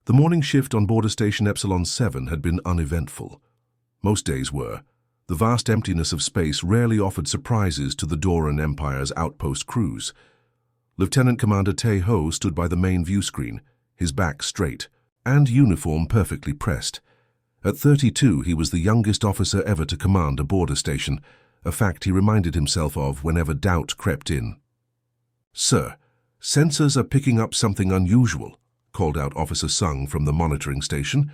The morning shift on border station Epsilon 7 had been uneventful. Most days were. The vast emptiness of space rarely offered surprises to the Doran Empire's outpost crews. Lieutenant Commander Tae-ho stood by the main view screen, his back straight, and uniform perfectly pressed. At 32, he was the youngest officer ever to command a border station, a fact he reminded himself of whenever doubt crept in. "Sir, sensors are picking up something unusual," called out Officer Sung from the monitoring station.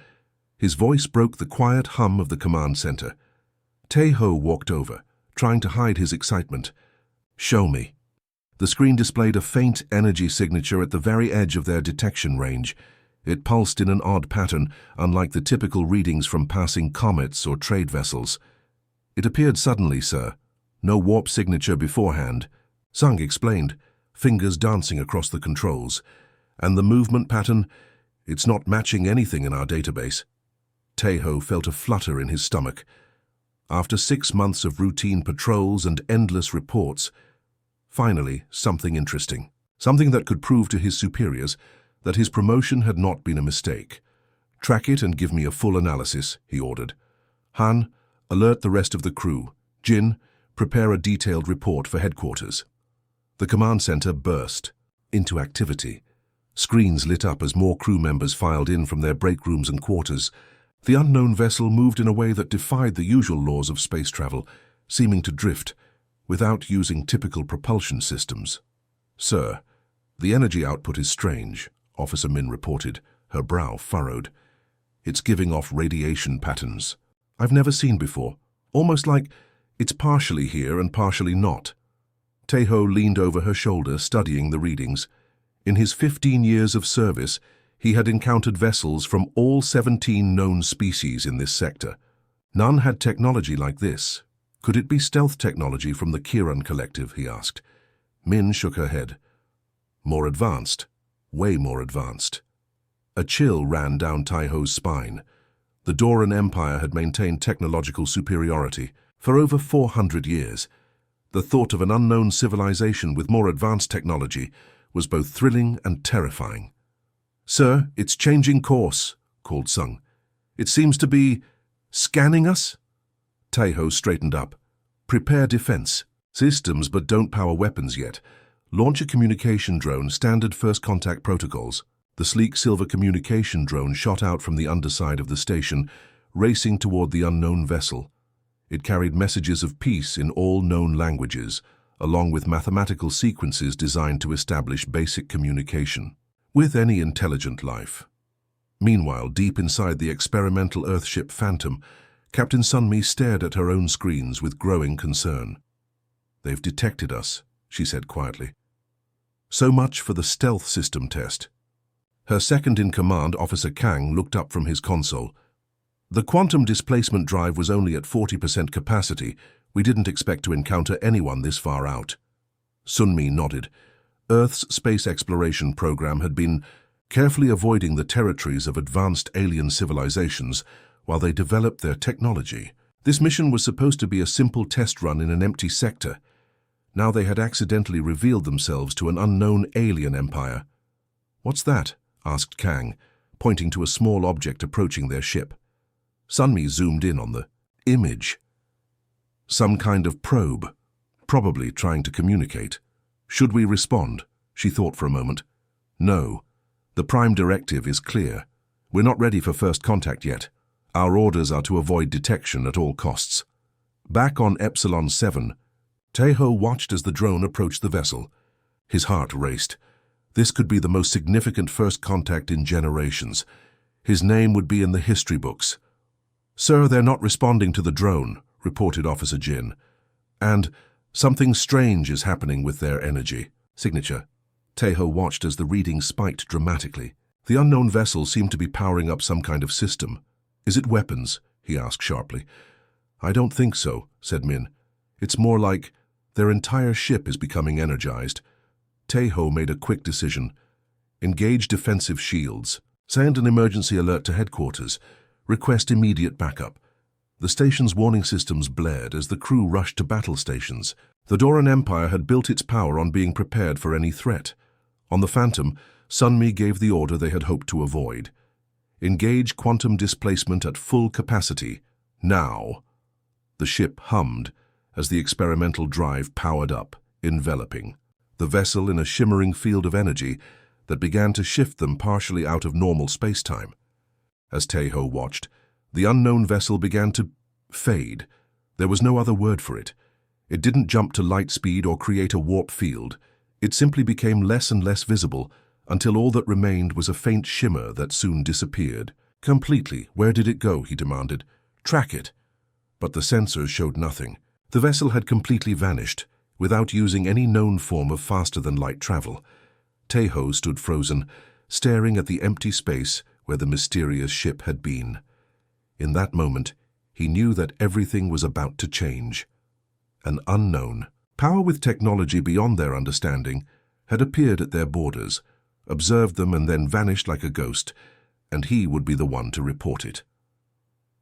His voice broke the quiet hum of the command center. Tae-ho walked over, trying to hide his excitement. "Show me." The screen displayed a faint energy signature at the very edge of their detection range. It pulsed in an odd pattern, unlike the typical readings from passing comets or trade vessels. "It appeared suddenly, sir. No warp signature beforehand," Sung explained, fingers dancing across the controls. "And the movement pattern, it's not matching anything in our database." Tae-ho felt a flutter in his stomach. After 6 months of routine patrols and endless reports, finally something interesting. Something that could prove to his superiors that his promotion had not been a mistake. "Track it and give me a full analysis," he ordered. "Han, alert the rest of the crew. Jin, prepare a detailed report for headquarters." The command center burst into activity. Screens lit up as more crew members filed in from their break rooms and quarters. The unknown vessel moved in a way that defied the usual laws of space travel, seeming to drift, without using typical propulsion systems. "Sir, the energy output is strange," Officer Min reported, her brow furrowed. "It's giving off radiation patterns I've never seen before, almost like it's partially here and partially not." Tae-ho leaned over her shoulder, studying the readings. In his 15 years of service, he had encountered vessels from all 17 known species in this sector. None had technology like this. Could it be stealth technology from the Kiran Collective, he asked. Min shook her head. More advanced. Way more advanced. A chill ran down Tae-ho's spine. The Doran Empire had maintained technological superiority for over 400 years. The thought of an unknown civilization with more advanced technology was both thrilling and terrifying. "Sir, it's changing course," called Sung. "It seems to be scanning us?" Tae-ho straightened up. "Prepare defense. Systems but don't power weapons yet. Launch a communication drone, standard first contact protocols." The sleek silver communication drone shot out from the underside of the station, racing toward the unknown vessel. It carried messages of peace in all known languages, along with mathematical sequences designed to establish basic communication with any intelligent life. Meanwhile, deep inside the experimental Earthship Phantom, Captain Sunmi stared at her own screens with growing concern. "They've detected us," she said quietly. "So much for the stealth system test." Her second-in-command, Officer Kang, looked up from his console. "The quantum displacement drive was only at 40% capacity. We didn't expect to encounter anyone this far out." Sunmi nodded. Earth's space exploration program had been carefully avoiding the territories of advanced alien civilizations while they developed their technology. This mission was supposed to be a simple test run in an empty sector. Now they had accidentally revealed themselves to an unknown alien empire. "What's that?" asked Kang, pointing to a small object approaching their ship. Sunmi zoomed in on the image. Some kind of probe, probably trying to communicate. "Should we respond?" She thought for a moment. "No. The prime directive is clear. We're not ready for first contact yet. Our orders are to avoid detection at all costs." Back on Epsilon 7, Tae-ho watched as the drone approached the vessel. His heart raced. This could be the most significant first contact in generations. His name would be in the history books. "Sir, they're not responding to the drone," reported Officer Jin. "And something strange is happening with their energy." Signature. Tae-ho watched as the reading spiked dramatically. The unknown vessel seemed to be powering up some kind of system. "Is it weapons?" he asked sharply. "I don't think so," said Min. "It's more like their entire ship is becoming energized." Tae-ho made a quick decision. "Engage defensive shields. Send an emergency alert to headquarters. Request immediate backup." The station's warning systems blared as the crew rushed to battle stations. The Doran Empire had built its power on being prepared for any threat. On the Phantom, Sunmi gave the order they had hoped to avoid. Engage quantum displacement at full capacity. Now. The ship hummed as the experimental drive powered up, enveloping the vessel in a shimmering field of energy that began to shift them partially out of normal space-time. As Taeho watched, the unknown vessel began to fade. There was no other word for it. It didn't jump to light speed or create a warp field. It simply became less and less visible until all that remained was a faint shimmer that soon disappeared. Completely. Where did it go? He demanded. Track it. But the sensors showed nothing. The vessel had completely vanished, without using any known form of faster-than-light travel. Taeho stood frozen, staring at the empty space where the mysterious ship had been. In that moment, he knew that everything was about to change. An unknown power with technology beyond their understanding had appeared at their borders, observed them and then vanished like a ghost, and he would be the one to report it.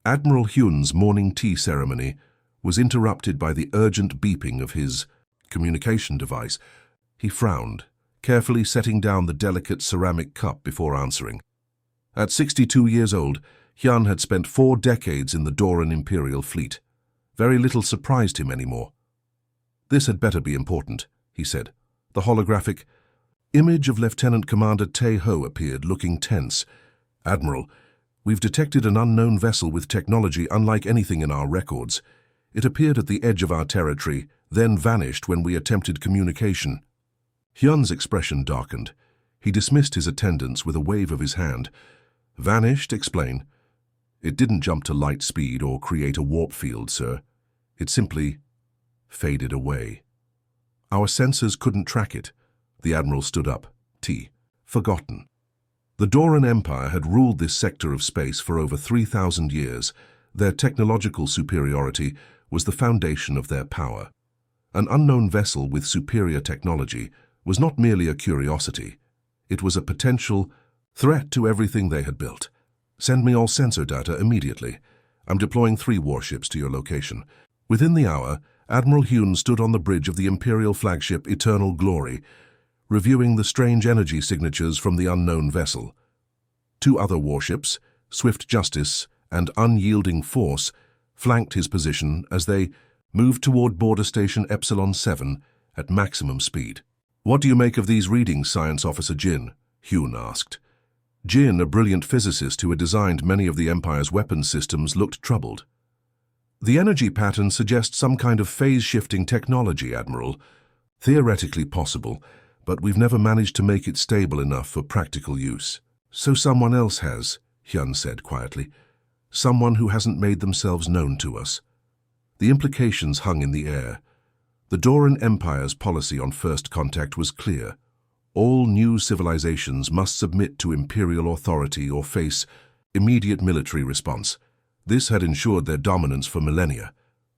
Admiral Hyun's morning tea ceremony was interrupted by the urgent beeping of his communication device. He frowned, carefully setting down the delicate ceramic cup before answering. At 62 years old, Hyun had spent 4 decades in the Doran Imperial Fleet. Very little surprised him anymore. This had better be important, he said. The holographic image of Lieutenant Commander Taeho appeared, looking tense. Admiral, we've detected an unknown vessel with technology unlike anything in our records. It appeared at the edge of our territory, then vanished when we attempted communication. Hyun's expression darkened. He dismissed his attendants with a wave of his hand. Vanished? Explain. It didn't jump to light speed or create a warp field, sir. It simply faded away. Our sensors couldn't track it. The Admiral stood up. Forgotten. The Doran Empire had ruled this sector of space for over 3,000 years. Their technological superiority was the foundation of their power. An unknown vessel with superior technology was not merely a curiosity. It was a potential threat to everything they had built. Send me all sensor data immediately. I'm deploying 3 warships to your location. Within the hour, Admiral Hyun stood on the bridge of the Imperial flagship Eternal Glory, reviewing the strange energy signatures from the unknown vessel. 2 other warships, Swift Justice and Unyielding Force, flanked his position as they moved toward Border Station Epsilon 7 at maximum speed. What do you make of these readings, Science Officer Jin? Hyun asked. Jin, a brilliant physicist who had designed many of the Empire's weapons systems, looked troubled. The energy pattern suggests some kind of phase-shifting technology, Admiral. Theoretically possible, but we've never managed to make it stable enough for practical use. So someone else has, Hyun said quietly. Someone who hasn't made themselves known to us. The implications hung in the air. The Doran Empire's policy on first contact was clear. All new civilizations must submit to imperial authority or face immediate military response. This had ensured their dominance for millennia.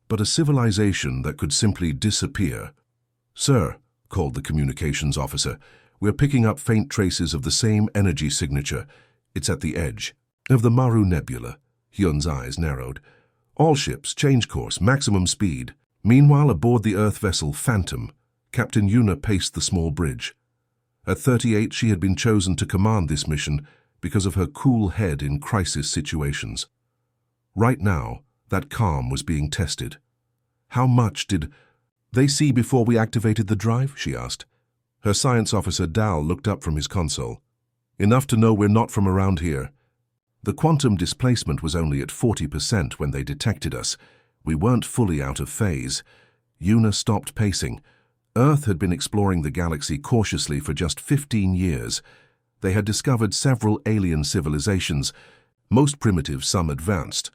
But a civilization that could simply disappear. Sir, called the communications officer, we're picking up faint traces of the same energy signature. It's at the edge of the Maru Nebula. Hyun's eyes narrowed. All ships, change course, maximum speed. Meanwhile, aboard the Earth vessel Phantom, Captain Yuna paced the small bridge. At 38, she had been chosen to command this mission because of her cool head in crisis situations. Right now, that calm was being tested. How much did they see before we activated the drive? She asked. Her science officer Dal looked up from his console. Enough to know we're not from around here. The quantum displacement was only at 40% when they detected us. We weren't fully out of phase. Yuna stopped pacing. Earth had been exploring the galaxy cautiously for just 15 years. They had discovered several alien civilizations, most primitive, some advanced,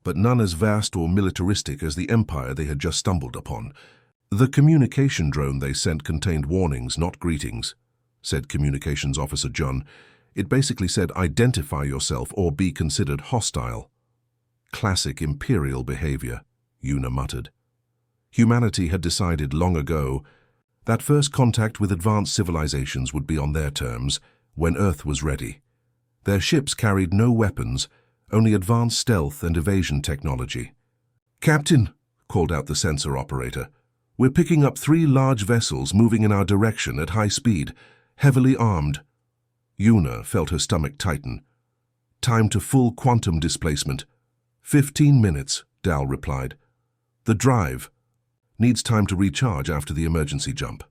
but none as vast or militaristic as the empire they had just stumbled upon. The communication drone they sent contained warnings, not greetings, said Communications Officer John. It basically said, identify yourself or be considered hostile. Classic imperial behavior, Yuna muttered. Humanity had decided long ago that first contact with advanced civilizations would be on their terms when Earth was ready. Their ships carried no weapons, only advanced stealth and evasion technology. Captain, called out the sensor operator, we're picking up 3 large vessels moving in our direction at high speed, heavily armed. Yuna felt her stomach tighten. Time to full quantum displacement. 15 minutes, Dal replied. The drive needs time to recharge after the emergency jump.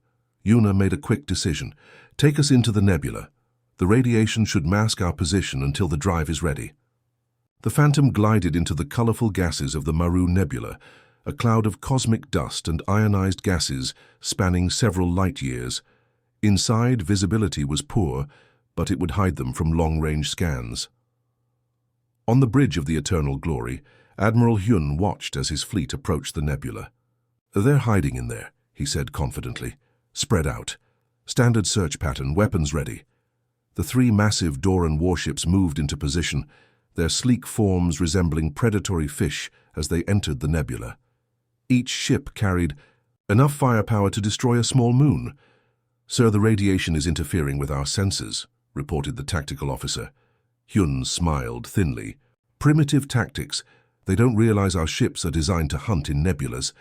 Yuna made a quick decision. Take us into the nebula. The radiation should mask our position until the drive is ready. The Phantom glided into the colorful gases of the Maru Nebula, a cloud of cosmic dust and ionized gases spanning several light years. Inside, visibility was poor, but it would hide them from long-range scans. On the bridge of the Eternal Glory, Admiral Hyun watched as his fleet approached the nebula. They're hiding in there, he said confidently. Spread out. Standard search pattern, weapons ready. The three massive Doran warships moved into position, their sleek forms resembling predatory fish as they entered the nebula. Each ship carried enough firepower to destroy a small moon. Sir, the radiation is interfering with our sensors, reported the tactical officer. Hyun smiled thinly. Primitive tactics. They don't realize our ships are designed to hunt in nebulas.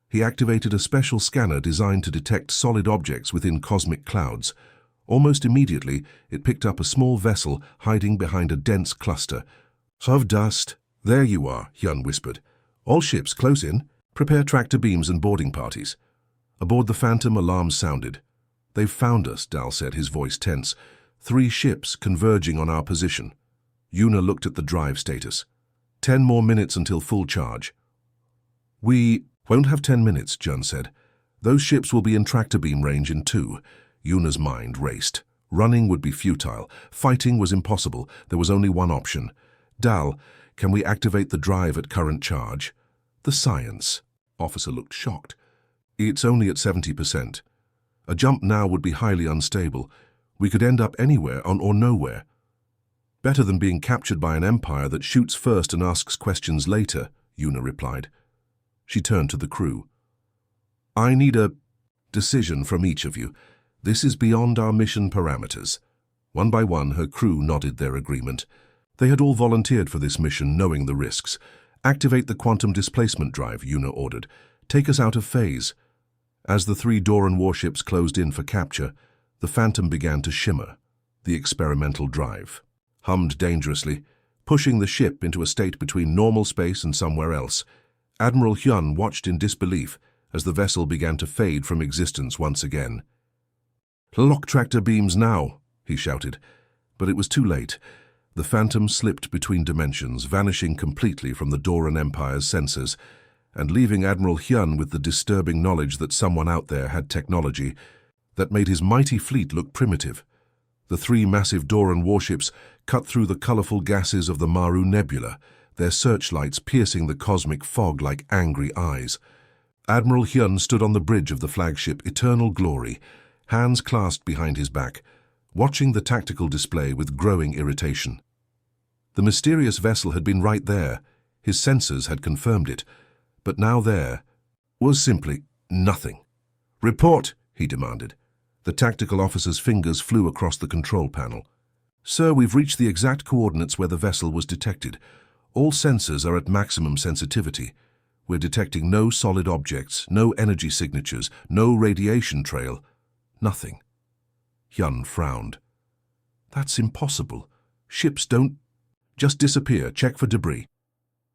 He activated a special scanner designed to detect solid objects within cosmic clouds. Almost immediately, it picked up a small vessel hiding behind a dense cluster. Of dust. There you are, Hyun whispered. All ships close in. Prepare tractor beams and boarding parties. Aboard the Phantom, alarms sounded. They've found us, Dal said, his voice tense. 3 ships converging on our position. Yuna looked at the drive status. 10 more minutes until full charge. We won't have 10 minutes, Jun said. Those ships will be in tractor beam range in 2. Yuna's mind raced. Running would be futile. Fighting was impossible. There was only one option. Dal, can we activate the drive at current charge? The science. Officer looked shocked. It's only at 70%. A jump now would be highly unstable. We could end up anywhere or nowhere. Better than being captured by an empire that shoots first and asks questions later, Yuna replied. She turned to the crew. I need a decision from each of you. This is beyond our mission parameters. One by one, her crew nodded their agreement. They had all volunteered for this mission, knowing the risks. Activate the quantum displacement drive, Yuna ordered. Take us out of phase. As the 3 Doran warships closed in for capture, the Phantom began to shimmer. The experimental drive hummed dangerously, pushing the ship into a state between normal space and somewhere else. Admiral Hyun watched in disbelief as the vessel began to fade from existence once again. Lock tractor beams now, he shouted, but it was too late. The Phantom slipped between dimensions, vanishing completely from the Doran Empire's sensors, and leaving Admiral Hyun with the disturbing knowledge that someone out there had technology that made his mighty fleet look primitive. The 3 massive Doran warships cut through the colorful gases of the Maru Nebula, their searchlights piercing the cosmic fog like angry eyes. Admiral Hyun stood on the bridge of the flagship Eternal Glory, hands clasped behind his back, watching the tactical display with growing irritation. The mysterious vessel had been right there. His sensors had confirmed it. But now there was simply nothing. Report, he demanded. The tactical officer's fingers flew across the control panel. Sir, we've reached the exact coordinates where the vessel was detected. All sensors are at maximum sensitivity. We're detecting no solid objects, no energy signatures, no radiation trail. Nothing. Hyun frowned. That's impossible. Ships don't just disappear. Check for debris.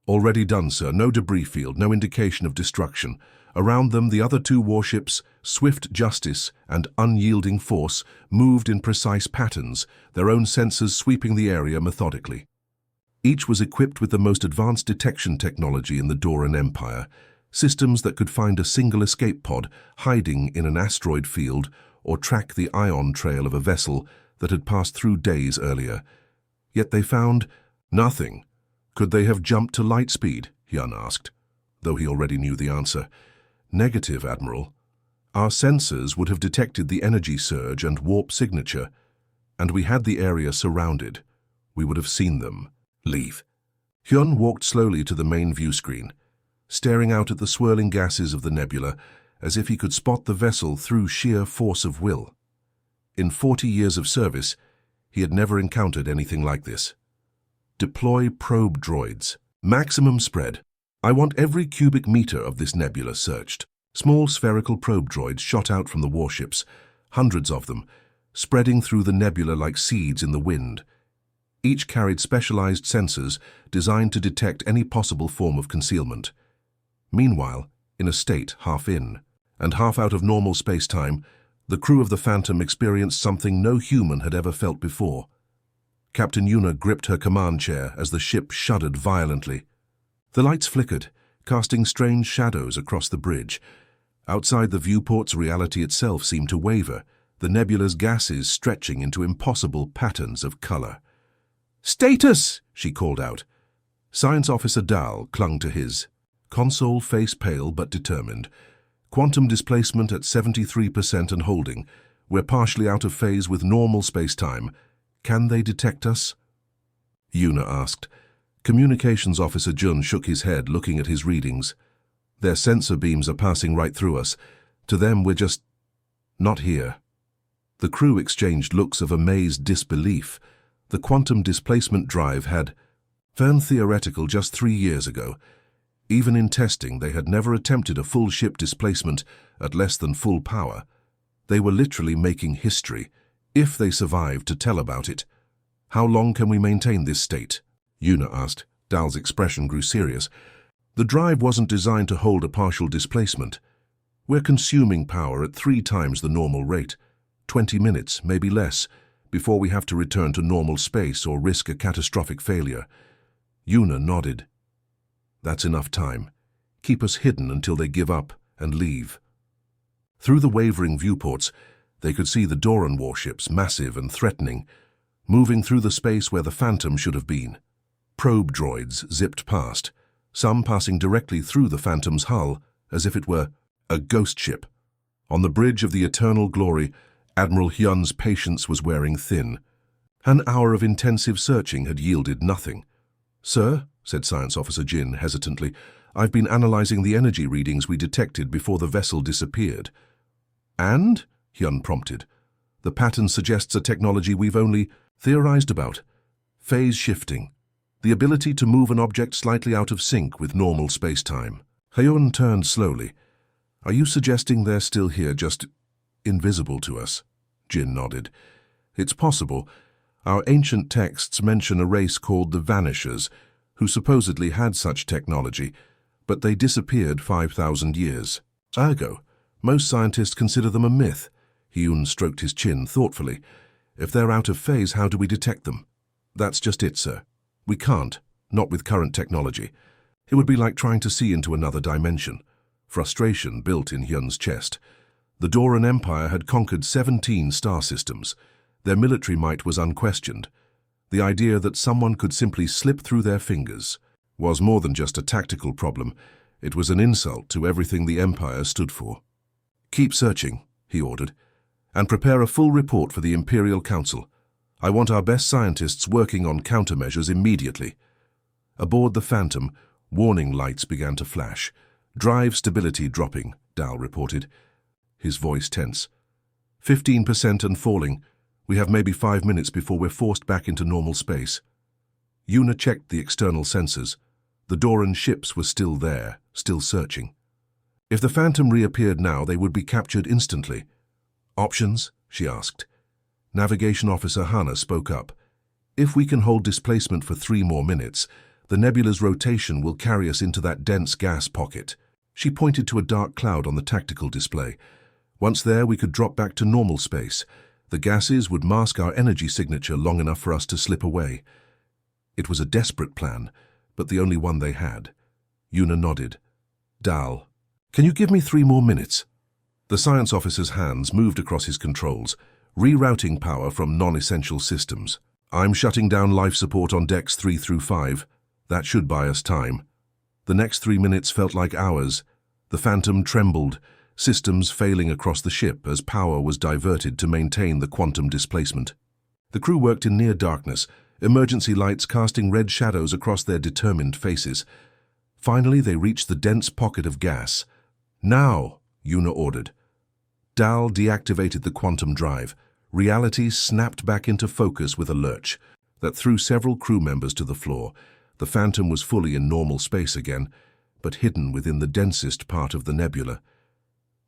Already done, sir. No debris field, no indication of destruction. Around them, the other 2 warships, Swift Justice and Unyielding Force, moved in precise patterns, their own sensors sweeping the area methodically. Each was equipped with the most advanced detection technology in the Doran Empire, systems that could find a single escape pod hiding in an asteroid field or track the ion trail of a vessel that had passed through days earlier. Yet they found nothing. Could they have jumped to light speed? Hyun asked, though he already knew the answer. Negative, Admiral. Our sensors would have detected the energy surge and warp signature, and we had the area surrounded. We would have seen them. Leave. Hyun walked slowly to the main view screen, staring out at the swirling gases of the nebula as if he could spot the vessel through sheer force of will. In 40 years of service, he had never encountered anything like this. Deploy probe droids. Maximum spread. I want every cubic meter of this nebula searched. Small spherical probe droids shot out from the warships, hundreds of them, spreading through the nebula like seeds in the wind. Each carried specialized sensors designed to detect any possible form of concealment. Meanwhile, in a state half in and half out of normal space-time, the crew of the Phantom experienced something no human had ever felt before. Captain Yuna gripped her command chair as the ship shuddered violently. The lights flickered, casting strange shadows across the bridge. Outside the viewports, reality itself seemed to waver, the nebula's gases stretching into impossible patterns of color. "Status!" she called out. Science Officer Dal clung to his console, face pale but determined. "Quantum displacement at 73% and holding. We're partially out of phase with normal space-time. Can they detect us?" Yuna asked. Communications Officer Jun shook his head, looking at his readings. "Their sensor beams are passing right through us. To them, we're just not here." The crew exchanged looks of amazed disbelief. The quantum displacement drive had turned theoretical just 3 years ago. Even in testing, they had never attempted a full ship displacement at less than full power. They were literally making history, if they survived to tell about it. "How long can we maintain this state?" Yuna asked. Dal's expression grew serious. "The drive wasn't designed to hold a partial displacement. We're consuming power at 3 times the normal rate, 20 minutes, maybe less, before we have to return to normal space or risk a catastrophic failure." Yuna nodded. "That's enough time. Keep us hidden until they give up and leave." Through the wavering viewports, they could see the Doran warships, massive and threatening, moving through the space where the Phantom should have been. Probe droids zipped past, some passing directly through the Phantom's hull as if it were a ghost ship. On the bridge of the Eternal Glory, Admiral Hyun's patience was wearing thin. An hour of intensive searching had yielded nothing. "Sir," said Science Officer Jin hesitantly, "I've been analyzing the energy readings we detected before the vessel disappeared." "And?" Hyun prompted. "The pattern suggests a technology we've only theorized about. Phase shifting. The ability to move an object slightly out of sync with normal space-time." Hyun turned slowly. "Are you suggesting they're still here, just invisible to us?" Jin nodded. "It's possible. Our ancient texts mention a race called the Vanishers, who supposedly had such technology, but they disappeared 5,000 years. Ergo, most scientists consider them a myth." Hyun stroked his chin thoughtfully. "If they're out of phase, how do we detect them?" "That's just it, sir. We can't, not with current technology. It would be like trying to see into another dimension." Frustration built in Hyun's chest. The Doran Empire had conquered 17 star systems. Their military might was unquestioned. The idea that someone could simply slip through their fingers was more than just a tactical problem. It was an insult to everything the Empire stood for. "Keep searching," he ordered, "and prepare a full report for the Imperial Council. I want our best scientists working on countermeasures immediately." Aboard the Phantom, warning lights began to flash. "Drive stability dropping," Dal reported, his voice tense. 15% and falling. We have maybe 5 minutes before we're forced back into normal space." Yuna checked the external sensors. The Doran ships were still there, still searching. If the Phantom reappeared now, they would be captured instantly. "Options?" she asked. Navigation Officer Hana spoke up. "If we can hold displacement for 3 more minutes, the nebula's rotation will carry us into that dense gas pocket." She pointed to a dark cloud on the tactical display. "Once there, we could drop back to normal space. The gases would mask our energy signature long enough for us to slip away." It was a desperate plan, but the only one they had. Yuna nodded. "Dal, can you give me 3 more minutes?" The science officer's hands moved across his controls, rerouting power from non-essential systems. "I'm shutting down life support on decks 3 through 5. That should buy us time." The next 3 minutes felt like hours. The Phantom trembled, systems failing across the ship as power was diverted to maintain the quantum displacement. The crew worked in near darkness, emergency lights casting red shadows across their determined faces. Finally, they reached the dense pocket of gas. "Now," Yuna ordered. Dal deactivated the quantum drive. Reality snapped back into focus with a lurch that threw several crew members to the floor. The Phantom was fully in normal space again, but hidden within the densest part of the nebula.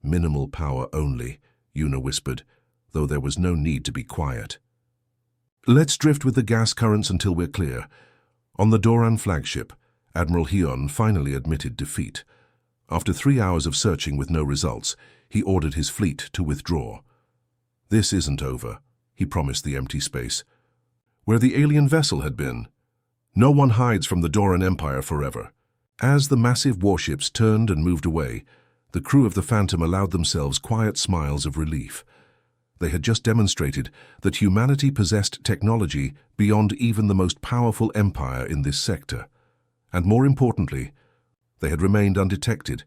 "Minimal power only," Yuna whispered, though there was no need to be quiet. Let's drift with the gas currents until we're clear. On the Doran flagship, Admiral Hyun finally admitted defeat. After 3 hours of searching with no results, he ordered his fleet to withdraw. This isn't over, he promised the empty space. Where the alien vessel had been. No one hides from the Doran Empire forever. As the massive warships turned and moved away, the crew of the Phantom allowed themselves quiet smiles of relief. They had just demonstrated that humanity possessed technology beyond even the most powerful empire in this sector. And more importantly, they had remained undetected,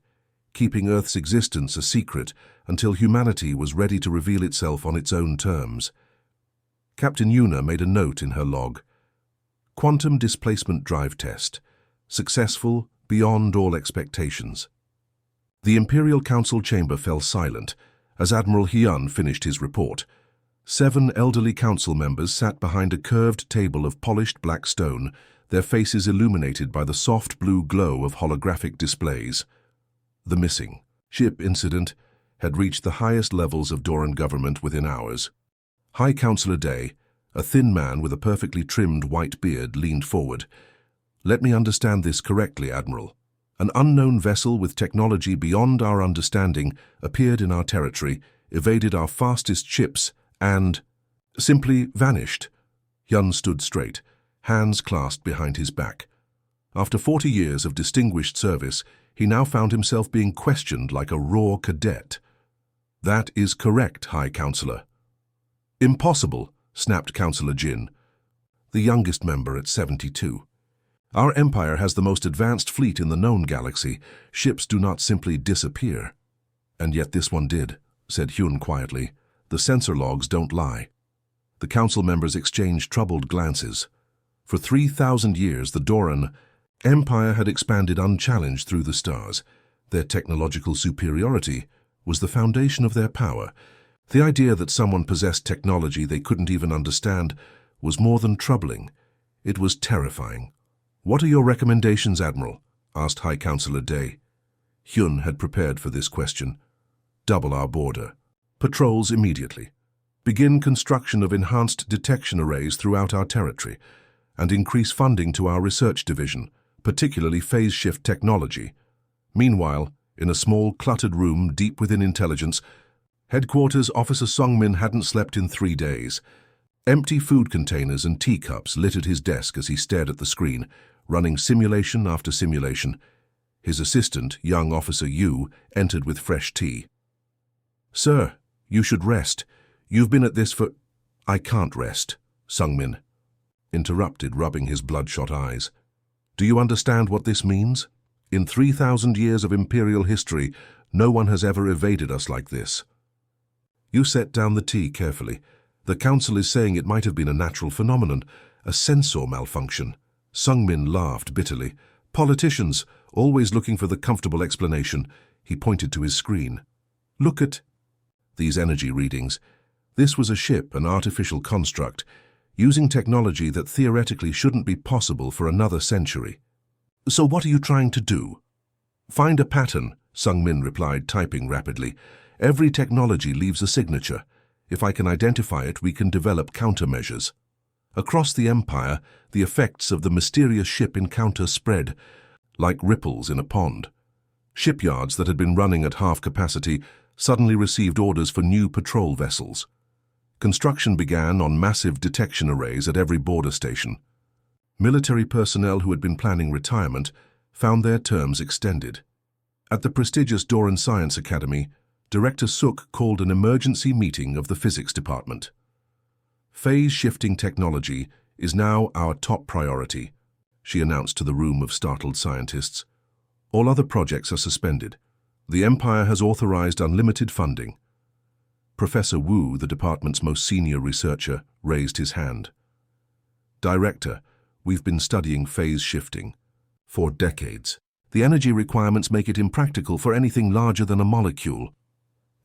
keeping Earth's existence a secret until humanity was ready to reveal itself on its own terms. Captain Yuna made a note in her log. Quantum displacement drive test. Successful beyond all expectations. The Imperial Council chamber fell silent as Admiral Hyun finished his report. 7 elderly council members sat behind a curved table of polished black stone, their faces illuminated by the soft blue glow of holographic displays. The missing ship incident had reached the highest levels of Doran government within hours. High Councillor Day, a thin man with a perfectly trimmed white beard, leaned forward. Let me understand this correctly, Admiral. An unknown vessel with technology beyond our understanding appeared in our territory, evaded our fastest ships, and simply vanished. Hyun stood straight, hands clasped behind his back. After 40 years of distinguished service, he now found himself being questioned like a raw cadet. That is correct, High Councillor. Impossible, snapped Councillor Jin, the youngest member at 72. Our empire has the most advanced fleet in the known galaxy. Ships do not simply disappear. And yet this one did, said Hyun quietly. The sensor logs don't lie. The council members exchanged troubled glances. For 3,000 years, the Doran Empire had expanded unchallenged through the stars. Their technological superiority was the foundation of their power. The idea that someone possessed technology they couldn't even understand was more than troubling. It was terrifying. What are your recommendations, Admiral? Asked High Councillor Day. Hyun had prepared for this question. Double our border. Patrols immediately. Begin construction of enhanced detection arrays throughout our territory, and increase funding to our research division, particularly phase shift technology. Meanwhile, in a small, cluttered room deep within intelligence, Headquarters Officer Sungmin hadn't slept in 3 days. Empty food containers and teacups littered his desk as he stared at the screen, running simulation after simulation. His assistant, young Officer Yu, entered with fresh tea. Sir, you should rest. You've been at this for... I can't rest, Sungmin interrupted, rubbing his bloodshot eyes. Do you understand what this means? In 3,000 years of Imperial history, no one has ever evaded us like this. You set down the tea carefully. The council is saying it might have been a natural phenomenon, a sensor malfunction. Sungmin laughed bitterly. Politicians, always looking for the comfortable explanation. He pointed to his screen. Look at these energy readings. This was a ship, an artificial construct, using technology that theoretically shouldn't be possible for another century. So what are you trying to do? Find a pattern, Sungmin replied, typing rapidly. Every technology leaves a signature. If I can identify it, we can develop countermeasures. Across the Empire, the effects of the mysterious ship encounter spread, like ripples in a pond. Shipyards that had been running at half capacity suddenly received orders for new patrol vessels. Construction began on massive detection arrays at every border station. Military personnel who had been planning retirement found their terms extended. At the prestigious Doran Science Academy, Director Suk called an emergency meeting of the physics department. Phase-shifting technology is now our top priority, she announced to the room of startled scientists. All other projects are suspended. The Empire has authorized unlimited funding. Professor Wu, the department's most senior researcher, raised his hand. Director, we've been studying phase shifting for decades. The energy requirements make it impractical for anything larger than a molecule.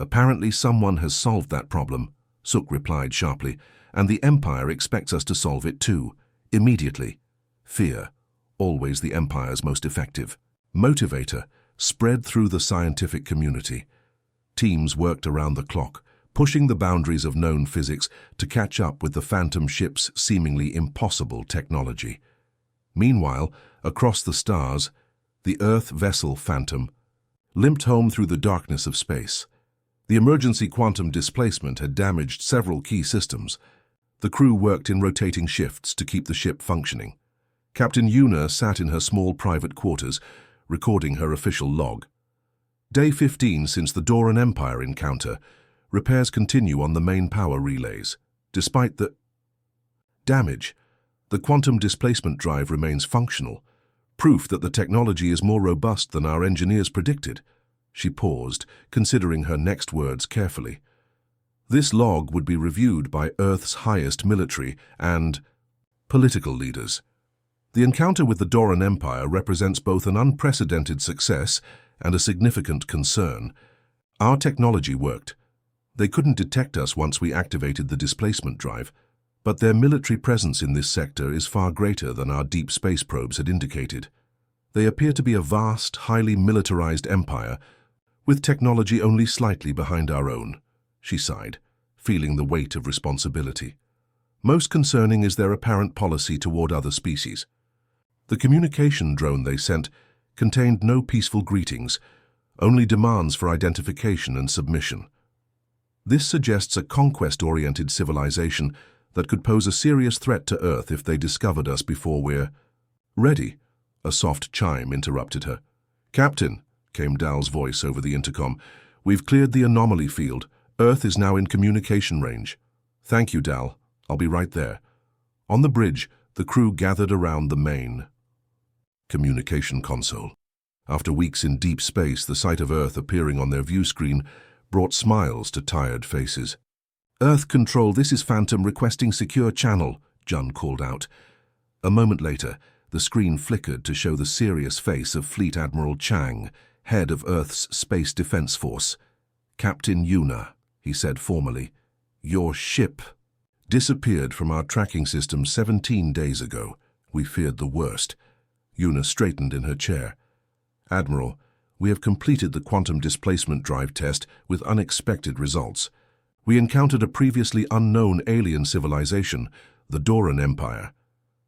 Apparently someone has solved that problem, Suk replied sharply, and the Empire expects us to solve it too, immediately. Fear, always the Empire's most effective motivator, spread through the scientific community. Teams worked around the clock, pushing the boundaries of known physics to catch up with the Phantom ship's seemingly impossible technology. Meanwhile, across the stars, the Earth vessel Phantom limped home through the darkness of space. The emergency quantum displacement had damaged several key systems. The crew worked in rotating shifts to keep the ship functioning. Captain Una sat in her small private quarters, recording her official log. Day 15 since the Doran Empire encounter. Repairs continue on the main power relays. Despite the damage, the quantum displacement drive remains functional, proof that the technology is more robust than our engineers predicted. She paused, considering her next words carefully. This log would be reviewed by Earth's highest military and political leaders. The encounter with the Doran Empire represents both an unprecedented success and a significant concern. Our technology worked. They couldn't detect us once we activated the displacement drive, but their military presence in this sector is far greater than our deep space probes had indicated. They appear to be a vast, highly militarized empire, with technology only slightly behind our own, she sighed, feeling the weight of responsibility. Most concerning is their apparent policy toward other species. The communication drone they sent contained no peaceful greetings, only demands for identification and submission. This suggests a conquest-oriented civilization that could pose a serious threat to Earth if they discovered us before we're ready. A soft chime interrupted her. "Captain," came Dal's voice over the intercom, "we've cleared the anomaly field. Earth is now in communication range." "Thank you, Dal. I'll be right there." On the bridge, the crew gathered around the main communication console. After weeks in deep space, the sight of Earth appearing on their view screen brought smiles to tired faces. "Earth Control, this is Phantom requesting secure channel," Jun called out. A moment later, the screen flickered to show the serious face of Fleet Admiral Chang, head of Earth's Space Defense Force. "Captain Una," he said formally, "your ship disappeared from our tracking system 17 days ago. We feared the worst." Una straightened in her chair. "Admiral, we have completed the quantum displacement drive test with unexpected results. We encountered a previously unknown alien civilization, the Doran Empire.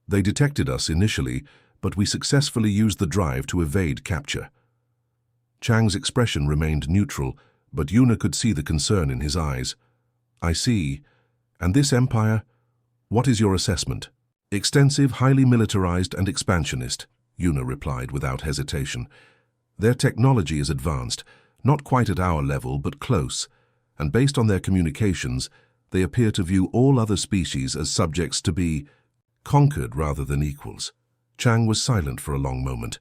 They detected us initially, but we successfully used the drive to evade capture." Chang's expression remained neutral, but Una could see the concern in his eyes. "I see. And this empire? What is your assessment?" "Extensive, highly militarized, and expansionist," Una replied without hesitation. "Their technology is advanced, not quite at our level, but close, and based on their communications, they appear to view all other species as subjects to be conquered rather than equals." Chang was silent for a long moment.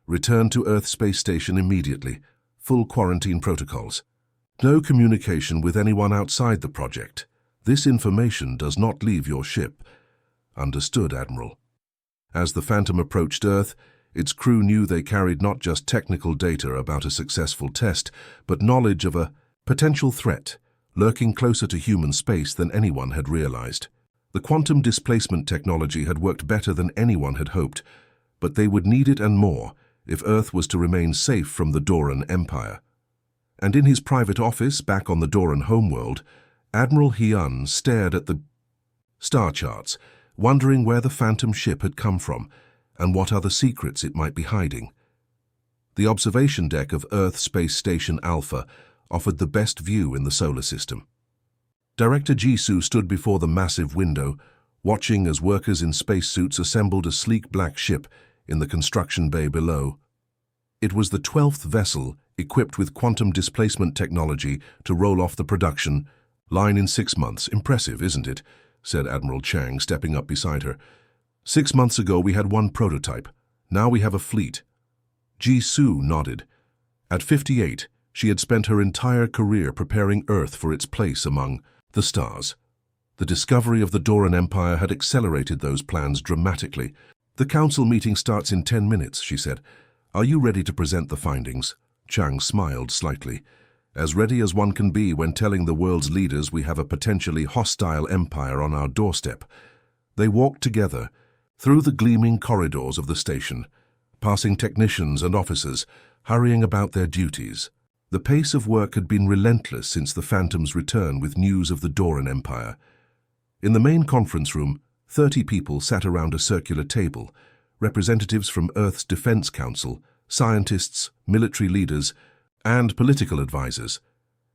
"Return to Earth Space Station immediately. Full quarantine protocols. No communication with anyone outside the project. This information does not leave your ship." "Understood, Admiral." As the Phantom approached Earth, its crew knew they carried not just technical data about a successful test, but knowledge of a potential threat lurking closer to human space than anyone had realized. The quantum displacement technology had worked better than anyone had hoped, but they would need it and more if Earth was to remain safe from the Doran Empire. And in his private office back on the Doran homeworld, Admiral Hyun stared at the star charts, wondering where the Phantom ship had come from and what other secrets it might be hiding. The observation deck of Earth Space Station Alpha offered the best view in the solar system. Director Jisoo stood before the massive window, watching as workers in spacesuits assembled a sleek black ship in the construction bay below. It was the 12th vessel equipped with quantum displacement technology to roll off the production line in 6 months. "Impressive, isn't it?" said Admiral Chang, stepping up beside her. "6 months ago we had one prototype. Now we have a fleet." Jisoo nodded. At 58, she had spent her entire career preparing Earth for its place among the stars. The discovery of the Doran Empire had accelerated those plans dramatically. "The council meeting starts in 10 minutes, she said. "Are you ready to present the findings?" Chang smiled slightly. "As ready as one can be when telling the world's leaders we have a potentially hostile empire on our doorstep." They walked together through the gleaming corridors of the station, passing technicians and officers, hurrying about their duties. The pace of work had been relentless since the Phantom's return with news of the Doran Empire. In the main conference room, 30 people sat around a circular table, representatives from Earth's Defense Council, scientists, military leaders, and political advisors.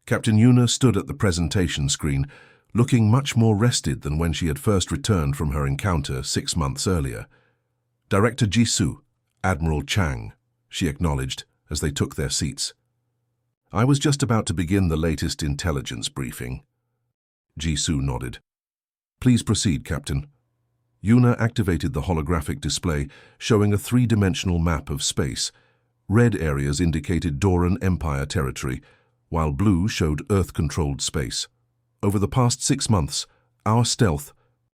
Captain Yuna stood at the presentation screen, looking much more rested than when she had first returned from her encounter 6 months earlier. Director Jisoo, Admiral Chang, she acknowledged as they took their seats. I was just about to begin the latest intelligence briefing. Jisoo nodded. Please proceed, Captain. Yuna activated the holographic display, showing a three-dimensional map of space. Red areas indicated Doran Empire territory, while blue showed Earth-controlled space. Over the past 6 months, our stealth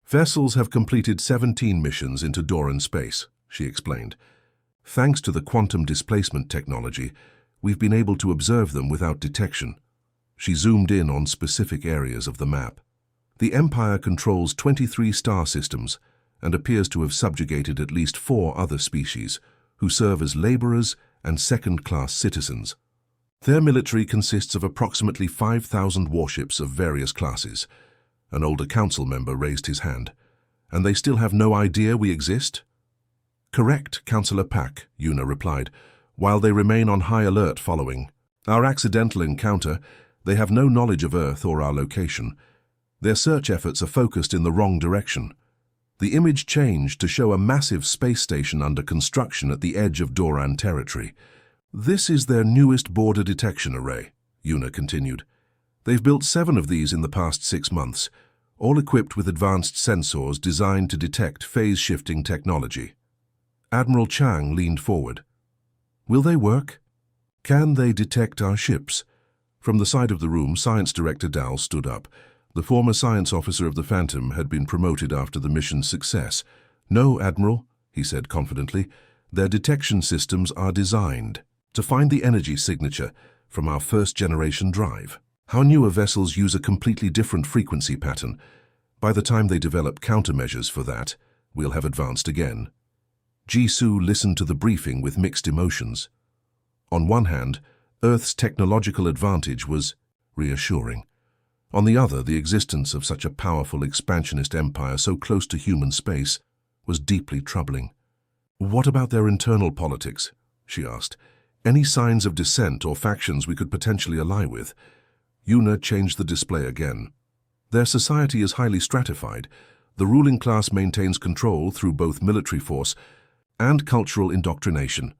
vessels have completed 17 missions into Doran space, she explained. Thanks to the quantum displacement technology, we've been able to observe them without detection. She zoomed in on specific areas of the map. The Empire controls 23 star systems and appears to have subjugated at least 4 other species, who serve as laborers and second-class citizens. Their military consists of approximately 5,000 warships of various classes. An older council member raised his hand. And they still have no idea we exist? Correct, Councillor Pak, Yuna replied, while they remain on high alert following our accidental encounter. They have no knowledge of Earth or our location. Their search efforts are focused in the wrong direction. The image changed to show a massive space station under construction at the edge of Doran territory. This is their newest border detection array, Yuna continued. They've built 7 of these in the past 6 months, all equipped with advanced sensors designed to detect phase-shifting technology. Admiral Chang leaned forward. Will they work? Can they detect our ships? From the side of the room, Science Director Dal stood up. The former science officer of the Phantom had been promoted after the mission's success. No, Admiral, he said confidently, their detection systems are designed to find the energy signature from our first-generation drive. Our newer vessels use a completely different frequency pattern. By the time they develop countermeasures for that, we'll have advanced again. Jisoo listened to the briefing with mixed emotions. On one hand, Earth's technological advantage was reassuring. On the other, the existence of such a powerful expansionist empire so close to human space was deeply troubling. What about their internal politics? She asked. Any signs of dissent or factions we could potentially ally with? Yuna changed the display again. Their society is highly stratified. The ruling class maintains control through both military force and cultural indoctrination.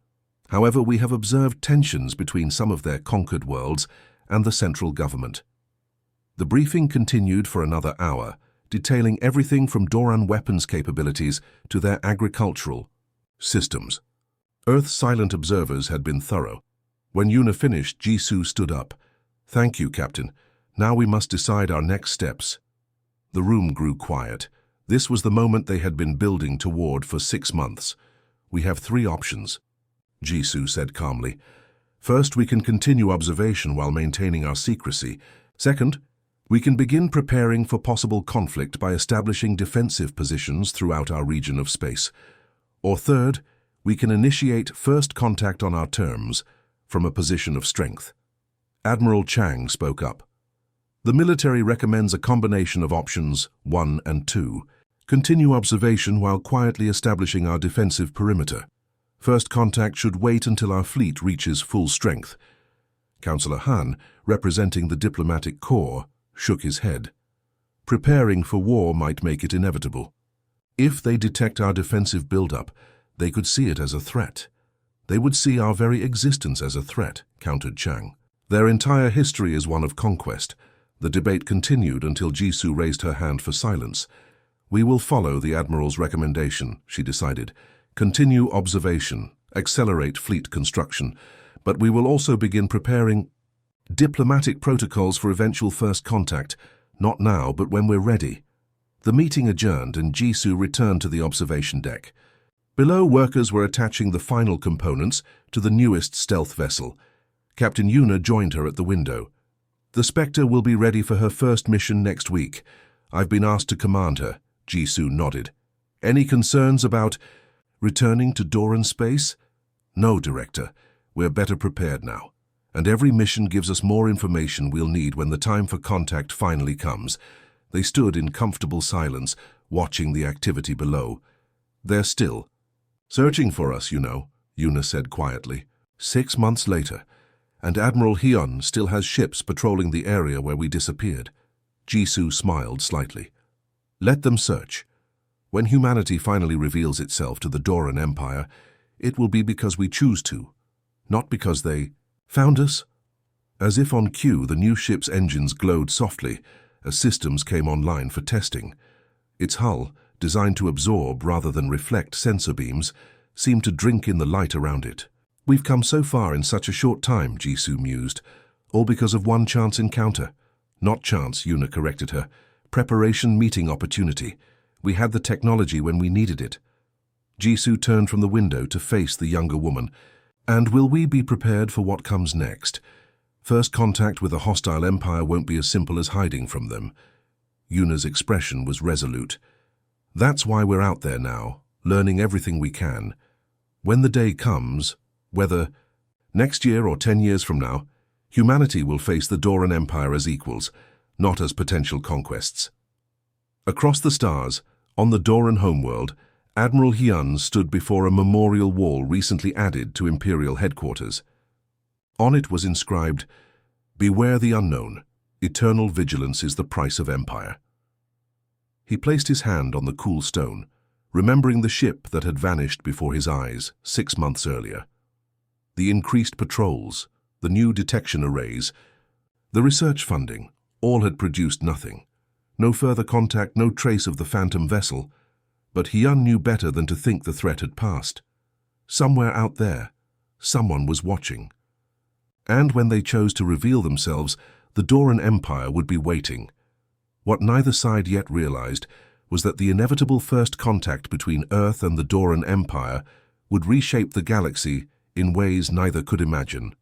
However, we have observed tensions between some of their conquered worlds and the central government. The briefing continued for another hour, detailing everything from Doran weapons capabilities to their agricultural systems. Earth's silent observers had been thorough. When Yuna finished, Jisoo stood up. Thank you, Captain. Now we must decide our next steps. The room grew quiet. This was the moment they had been building toward for 6 months. We have 3 options, Jisoo said calmly. First, we can continue observation while maintaining our secrecy. Second, we can begin preparing for possible conflict by establishing defensive positions throughout our region of space. Or third, we can initiate first contact on our terms from a position of strength. Admiral Chang spoke up. The military recommends a combination of options 1 and 2. Continue observation while quietly establishing our defensive perimeter. First contact should wait until our fleet reaches full strength. Councillor Han, representing the diplomatic corps, shook his head. Preparing for war might make it inevitable. If they detect our defensive build-up, they could see it as a threat. They would see our very existence as a threat, countered Chang. Their entire history is one of conquest. The debate continued until Jisoo raised her hand for silence. We will follow the Admiral's recommendation, she decided. Continue observation, accelerate fleet construction, but we will also begin preparing diplomatic protocols for eventual first contact, not now, but when we're ready. The meeting adjourned and Jisoo returned to the observation deck. Below, workers were attaching the final components to the newest stealth vessel. Captain Yuna joined her at the window. The Spectre will be ready for her first mission next week. I've been asked to command her, Jisoo nodded. Any concerns about returning to Doran space? No, Director. We're better prepared now. and every mission gives us more information we'll need when the time for contact finally comes. They stood in comfortable silence, watching the activity below. They're still searching for us, Yuna said quietly. 6 months later, and Admiral Hyun still has ships patrolling the area where we disappeared. Jisoo smiled slightly. Let them search. When humanity finally reveals itself to the Doran Empire, it will be because we choose to, not because they found us. As if on cue, the new ship's engines glowed softly as systems came online for testing. Its hull, designed to absorb rather than reflect sensor beams, seemed to drink in the light around it. We've come so far in such a short time, Jisoo mused, all because of one chance encounter. Not chance, Yuna corrected her. Preparation meeting opportunity. We had the technology when we needed it. Jisoo turned from the window to face the younger woman. And will we be prepared for what comes next? First contact with a hostile empire won't be as simple as hiding from them. Yuna's expression was resolute. That's why we're out there now, learning everything we can. When the day comes, whether next year or 10 years from now, humanity will face the Doran Empire as equals, not as potential conquests. Across the stars, on the Doran homeworld, Admiral Hyun stood before a memorial wall recently added to Imperial headquarters. On it was inscribed, "Beware the unknown. Eternal vigilance is the price of empire." He placed his hand on the cool stone, remembering the ship that had vanished before his eyes 6 months earlier. The increased patrols, the new detection arrays, the research funding, all had produced nothing. No further contact, no trace of the phantom vessel. But Hyun knew better than to think the threat had passed. Somewhere out there, someone was watching. And when they chose to reveal themselves, the Doran Empire would be waiting. What neither side yet realized was that the inevitable first contact between Earth and the Doran Empire would reshape the galaxy in ways neither could imagine.